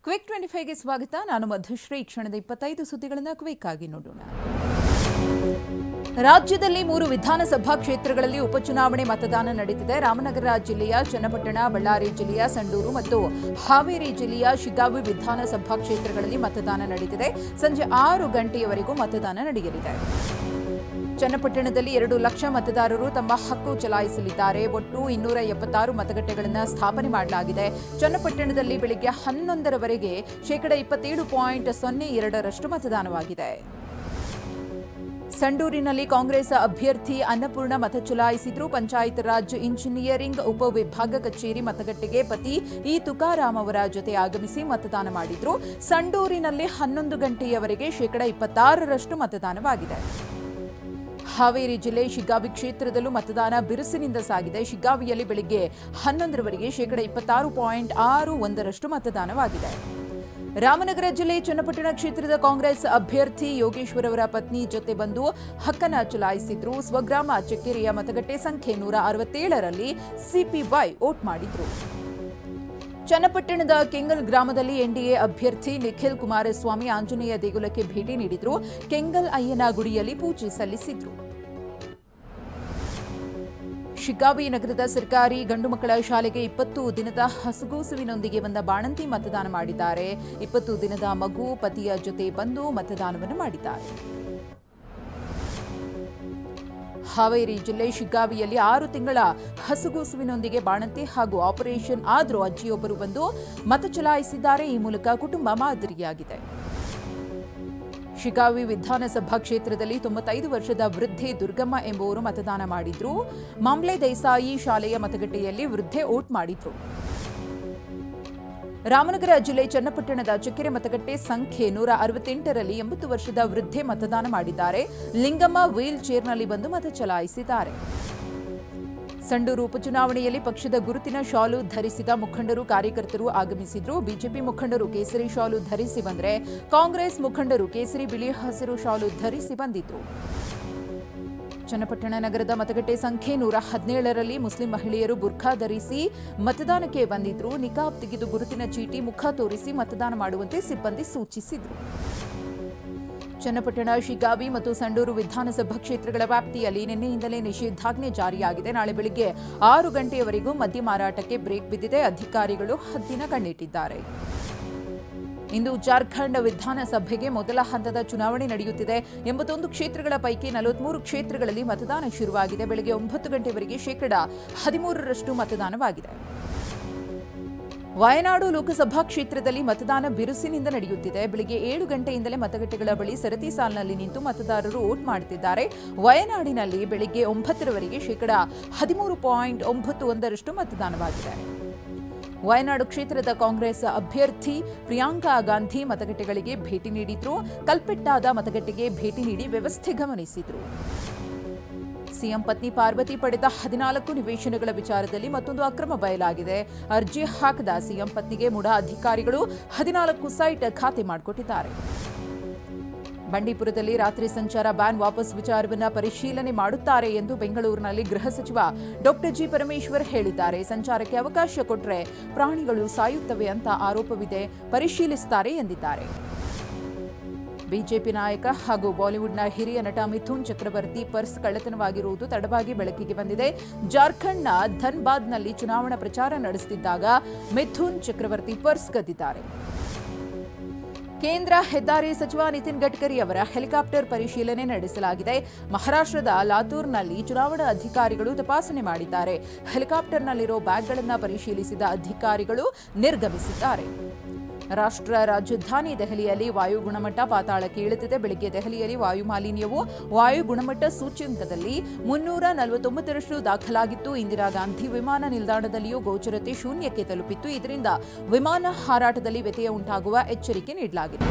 Quick 25ಗೆ ಸ್ವಾಗತ. ನಾನು ಮಧುಶ್ರೀ. ಕ್ಷಣದ 25 ಸುದ್ದಿಗಳನ್ನು ಕ್ವಿಕ್ ಆಗಿ ನೋಡೋಣ. ರಾಜ್ಯದಲ್ಲಿ 3 ವಿಧಾನಸಭಾ ಕ್ಷೇತ್ರಗಳಲ್ಲಿ ಉಪಚುನಾವಣೆ ಮತದಾನ ನಡೆದಿದೆ. ರಾಮನಗರ ಜಿಲ್ಲೆಯ ಚನ್ನಪಟ್ಟಣ, ಬಳ್ಳಾರಿ ಜಿಲ್ಲೆಯ ಸಂಡೂರು ಮತ್ತು ಹಾವೇರಿ ಜಿಲ್ಲೆಯ ಶಿಗ್ಗಾವಿ ವಿಧಾನಸಭಾ ಕ್ಷೇತ್ರಗಳಲ್ಲಿ ಮತದಾನ ನಡೆದಿದೆ. ಸಂಜೆ 6 ಗಂಟೆಯವರೆಗೂ ಮತದಾನ ನಡೆಯಲಿದೆ. ಚನ್ನಪಟ್ಟಣದಲ್ಲಿ 2 ಲಕ್ಷ ಮತದಾರರು ತಮ್ಮ ಹಕ್ಕು ಚಲಾಯಿಸಲಿದ್ದಾರೆ. ಒಟ್ಟು 276 ಮತಗಟ್ಟೆಗಳನ್ನು ಸ್ಥಾಪನೆ ಮಾಡಲಾಗಿದೆ. ಚನ್ನಪಟ್ಟಣದಲ್ಲಿ ಬೆಳಗ್ಗೆ 11ರವರೆಗೆ 27.02% ಮತದಾನವಾಗಿದೆ. ಸಂಡೂರಿನಲ್ಲಿ ಕಾಂಗ್ರೆಸ್ ಅಭ್ಯರ್ಥಿ ಅನ್ನಪೂರ್ಣ ಮತ ಚಲಾಯಿಸಿದ್ರು. ಪಂಚಾಯತ್ ರಾಜ್ ಇಂಜಿನಿಯರಿಂಗ್ ಉಪವಿಭಾಗ ಕಚೇರಿ ಮತಗಟ್ಟೆಗೆ ಪತಿ ಇ ತುಕಾರಾಂ ಅವರ ಜೊತೆ ಆಗಮಿಸಿ ಮತದಾನ ಮಾಡಿದ್ರು. ಸಂಡೂರಿನಲ್ಲಿ 11 ಗಂಟೆಯವರೆಗೆ 26% ಮತದಾನವಾಗಿದೆ. ಹಾವೇರಿ ಜಿಲ್ಲೆ ಶಿಗ್ಗಾವಿ ಕ್ಷೇತ್ರದಲ್ಲೂ ಮತದಾನ ಬಿರುಸಿನಿಂದ ಸಾಗಿದೆ. ಶಿಗ್ಗಾವಿಯಲ್ಲಿ ಬೆಳಗ್ಗೆ 11ರವರೆಗೆ 26.61% ಮತದಾನವಾಗಿದೆ. ರಾಮನಗರ ಜಿಲ್ಲೆ ಚನ್ನಪಟ್ಟಣ ಕ್ಷೇತ್ರದ ಕಾಂಗ್ರೆಸ್ ಅಭ್ಯರ್ಥಿ ಯೋಗೇಶ್ವರ್ ಅವರ ಪತ್ನಿ ಜೊತೆ ಬಂದು ಹಕ್ಕನ್ನು ಚಲಾಯಿಸಿದ್ರು. ಸ್ವಗ್ರಾಮ ಚಕ್ಕೆರೆಯ ಮತಗಟ್ಟೆ ಸಂಖ್ಯೆ 167ರಲ್ಲಿ ಸಿಪಿವೈ ವೋಟ್ ಮಾಡಿದ್ರು. ಚನ್ನಪಟ್ಟಣದ ಕೆಂಗಲ್ ಗ್ರಾಮದಲ್ಲಿ ಎನ್ಡಿಎ ಅಭ್ಯರ್ಥಿ ನಿಖಿಲ್ ಕುಮಾರಸ್ವಾಮಿ ಆಂಜನೇಯ ದೇಗುಲಕ್ಕೆ ಭೇಟಿ ನೀಡಿದ್ರು. ಕೆಂಗಲ್ ಅಯ್ಯನ ಗುಡಿಯಲ್ಲಿ ಪೂಜೆ ಸಲ್ಲಿಸಿದ್ರು. ಶಿಗ್ಗಾವಿ ನಗರದ ಸರ್ಕಾರಿ ಗಂಡು ಮಕ್ಕಳ ಶಾಲೆಗೆ 20 ದಿನದ ಹಸುಗೂಸುವಿನೊಂದಿಗೆ ಬಂದ ಬಾಣಂತಿ ಮತದಾನ ಮಾಡಿದ್ದಾರೆ. 20 ದಿನದ ಮಗು ಪತಿಯ ಜೊತೆ ಬಂದು ಮತದಾನವನ್ನು ಮಾಡಿದ್ದಾರೆ. ಹಾವೇರಿ ಜಿಲ್ಲೆ ಶಿಗ್ಗಾವಿಯಲ್ಲಿ 6 ತಿಂಗಳ ಹಸುಗೂಸುವಿನೊಂದಿಗೆ ಬಾಣಂತಿ ಹಾಗೂ ಆಪರೇಷನ್ ಆದರೂ ಅಜ್ಜಿಯೊಬ್ಬರು ಬಂದು ಮತ ಚಲಾಯಿಸಿದ್ದಾರೆ. ಈ ಮೂಲಕ ಕುಟುಂಬ ಮಾದರಿಯಾಗಿದೆ. ಶಿಗ್ಗಾವಿ ವಿಧಾನಸಭಾ ಕ್ಷೇತ್ರದಲ್ಲಿ 95 ವರ್ಷದ ವೃದ್ಧೆ ದುರ್ಗಮ್ಮ ಎಂಬುವರು ಮತದಾನ ಮಾಡಿದ್ರು. ಮಾಂಬ್ಲೆ ದೇಸಾಯಿ ಶಾಲೆಯ ಮತಗಟ್ಟೆಯಲ್ಲಿ ವೃದ್ಧೆ ವೋಟ್ ಮಾಡಿದ್ರು. ರಾಮನಗರ ಜಿಲ್ಲೆ ಚನ್ನಪಟ್ಟಣದ ಚಕ್ಕೆರೆ ಮತಗಟ್ಟೆ ಸಂಖ್ಯೆ 168ರಲ್ಲಿ 80 ವರ್ಷದ ವೃದ್ಧೆ ಮತದಾನ ಮಾಡಿದ್ದಾರೆ. ಲಿಂಗಮ್ಮ ವೀಲ್ ಚೇರ್ನಲ್ಲಿ ಬಂದು ಮತ ಚಲಾಯಿಸಿದ್ದಾರೆ. ಸಂಡೂರು ಉಪಚುನಾವಣೆಯಲ್ಲಿ ಪಕ್ಷದ ಗುರುತಿನ ಶಾಲು ಧರಿಸಿದ ಮುಖಂಡರು, ಕಾರ್ಯಕರ್ತರು ಆಗಮಿಸಿದ್ರು. ಬಿಜೆಪಿ ಮುಖಂಡರು ಕೇಸರಿ ಶಾಲು ಧರಿಸಿ ಬಂದರೆ ಕಾಂಗ್ರೆಸ್ ಮುಖಂಡರು ಕೇಸರಿ, ಬಿಳಿ, ಹಸಿರು ಶಾಲು ಧರಿಸಿ ಬಂದಿದ್ರು. ಚನ್ನಪಟ್ಟಣ ನಗರದ ಮತಗಟ್ಟೆ ಸಂಖ್ಯೆ 117ರಲ್ಲಿ ಮುಸ್ಲಿಂ ಮಹಿಳೆಯರು ಬುರ್ಖಾ ಧರಿಸಿ ಮತದಾನಕ್ಕೆ ಬಂದಿದ್ರು. ನಿಕಾಬ್ ತೆಗೆದು ಗುರುತಿನ ಚೀಟಿ, ಮುಖ ತೋರಿಸಿ ಮತದಾನ ಮಾಡುವಂತೆ ಸಿಬ್ಬಂದಿ ಸೂಚಿಸಿದ್ರು. ಚನ್ನಪಟ್ಟಣ, ಶಿಗ್ಗಾವಿ ಮತ್ತು ಸಂಡೂರು ವಿಧಾನಸಭಾ ಕ್ಷೇತ್ರಗಳ ವ್ಯಾಪ್ತಿಯಲ್ಲಿ ನಿನ್ನೆಯಿಂದಲೇ ನಿಷೇಧಾಜ್ಞೆ ಜಾರಿಯಾಗಿದೆ. ನಾಳೆ ಬೆಳಗ್ಗೆ 6 ಗಂಟೆಯವರೆಗೂ ಮದ್ಯ ಮಾರಾಟಕ್ಕೆ ಬ್ರೇಕ್ ಬಿದ್ದಿದೆ. ಅಧಿಕಾರಿಗಳು ಹದ್ದಿನ ಕಣ್ಣಿಟ್ಟಿದ್ದಾರೆ. ಇಂದು ಜಾರ್ಖಂಡ್ ವಿಧಾನಸಭೆಗೆ ಮೊದಲ ಹಂತದ ಚುನಾವಣೆ ನಡೆಯುತ್ತಿದೆ. 81 ಕ್ಷೇತ್ರಗಳ ಪೈಕಿ 43 ಕ್ಷೇತ್ರಗಳಲ್ಲಿ ಮತದಾನ ಶುರುವಾಗಿದೆ. ಬೆಳಗ್ಗೆ 9 ಗಂಟೆವರೆಗೆ 13% ಮತದಾನವಾಗಿದೆ. ವಯನಾಡು ಲೋಕಸಭಾ ಕ್ಷೇತ್ರದಲ್ಲಿ ಮತದಾನ ಬಿರುಸಿನಿಂದ ನಡೆಯುತ್ತಿದೆ. ಬೆಳಗ್ಗೆ 7 ಗಂಟೆಯಿಂದಲೇ ಮತಗಟ್ಟೆಗಳ ಬಳಿ ಸರತಿ ಸಾಲಿನಲ್ಲಿ ನಿಂತು ಮತದಾರರು ವೋಟ್ ಮಾಡುತ್ತಿದ್ದಾರೆ. ವಯನಾಡಿನಲ್ಲಿ ಬೆಳಗ್ಗೆ 9ರವರೆಗೆ 13.91% ಮತದಾನವಾಗಿದೆ. ವಯನಾಡು ಕ್ಷೇತ್ರದ ಕಾಂಗ್ರೆಸ್ ಅಭ್ಯರ್ಥಿ ಪ್ರಿಯಾಂಕಾ ಗಾಂಧಿ ಮತಗಟ್ಟೆಗಳಿಗೆ ಭೇಟಿ ನೀಡಿದ್ರು. ಕಲ್ಪೆಟ್ಟಾದ ಮತಗಟ್ಟೆಗೆ ಭೇಟಿ ನೀಡಿ ವ್ಯವಸ್ಥೆ ಗಮನಿಸಿದ್ರು. ಸಿಎಂ ಪತ್ನಿ ಪಾರ್ವತಿ ಪಡೆದ 14 ನಿವೇಶನಗಳ ವಿಚಾರದಲ್ಲಿ ಮತ್ತೊಂದು ಅಕ್ರಮ ಬಯಲಾಗಿದೆ. ಅರ್ಜಿ ಹಾಕದ ಸಿಎಂ ಪತ್ನಿಗೆ ಮುಡಾ ಅಧಿಕಾರಿಗಳು 14 ಸೈಟ್ ಖಾತೆ ಮಾಡಿಕೊಟ್ಟಿದ್ದಾರೆ. ಬಂಡೀಪುರದಲ್ಲಿ ರಾತ್ರಿ ಸಂಚಾರ ಬ್ಯಾನ್ ವಾಪಸ್ ವಿಚಾರವನ್ನು ಪರಿಶೀಲನೆ ಮಾಡುತ್ತಾರೆ ಎಂದು ಬೆಂಗಳೂರಿನಲ್ಲಿ ಗೃಹ ಸಚಿವ ಡಾ ಜಿ ಪರಮೇಶ್ವರ್ ಹೇಳಿದ್ದಾರೆ. ಸಂಚಾರಕ್ಕೆ ಅವಕಾಶ ಕೊಟ್ಟರೆ ಪ್ರಾಣಿಗಳು ಸಾಯುತ್ತವೆ ಅಂತ ಆರೋಪವಿದೆ, ಪರಿಶೀಲಿಸುತ್ತಾರೆ ಎಂದಿದ್ದಾರೆ. ಬಿಜೆಪಿ ನಾಯಕ ಹಾಗೂ ಬಾಲಿವುಡ್ನ ಹಿರಿಯ ನಟ ಮಿಥುನ್ ಚಕ್ರವರ್ತಿ ಪರ್ಸ್ ಕಳ್ಳತನವಾಗಿರುವುದು ತಡವಾಗಿ ಬೆಳಕಿಗೆ ಬಂದಿದೆ. ಜಾರ್ಖಂಡ್ನ ಧನ್ಬಾದ್ನಲ್ಲಿ ಚುನಾವಣಾ ಪ್ರಚಾರ ನಡೆಸುತ್ತಿದ್ದಾಗ ಮಿಥುನ್ ಚಕ್ರವರ್ತಿ ಪರ್ಸ್ ಕದ್ದಿದ್ದಾರೆ. ಕೇಂದ್ರ ಹೆದ್ದಾರಿ ಸಚಿವ ನಿತಿನ್ ಗಡ್ಕರಿ ಅವರ ಹೆಲಿಕಾಪ್ಟರ್ ಪರಿಶೀಲನೆ ನಡೆಸಲಾಗಿದೆ. ಮಹಾರಾಷ್ಟ್ರದ ಲಾತೂರ್ನಲ್ಲಿ ಚುನಾವಣಾ ಅಧಿಕಾರಿಗಳು ತಪಾಸಣೆ ಮಾಡಿದ್ದಾರೆ. ಹೆಲಿಕಾಪ್ಟರ್ನಲ್ಲಿರೋ ಬ್ಯಾಗ್ಗಳನ್ನು ಪರಿಶೀಲಿಸಿದ ಅಧಿಕಾರಿಗಳು ನಿರ್ಗಮಿಸಿದ್ದಾರೆ. ರಾಷ್ಟ್ರ ರಾಜಧಾನಿ ದೆಹಲಿಯಲ್ಲಿ ವಾಯು ಗುಣಮಟ್ಟ ಪಾತಾಳಕ್ಕೆ ಇಳಿದಿದೆ. ಬೆಳಗ್ಗೆ ದೆಹಲಿಯಲ್ಲಿ ವಾಯು ಮಾಲಿನ್ಯವು ವಾಯು ಗುಣಮಟ್ಟ ಸೂಚ್ಯಂಕದಲ್ಲಿ 349ರಷ್ಟು ದಾಖಲಾಗಿತ್ತು. ಇಂದಿರಾ ಗಾಂಧಿ ವಿಮಾನ ನಿಲ್ದಾಣದಲ್ಲಿಯೂ ಗೋಚರತೆ ಶೂನ್ಯಕ್ಕೆ ತಲುಪಿತ್ತು. ಇದರಿಂದ ವಿಮಾನ ಹಾರಾಟದಲ್ಲಿ ವ್ಯತ್ಯಯ ಉಂಟಾಗುವ ಎಚ್ಚರಿಕೆ ನೀಡಲಾಗಿದೆ.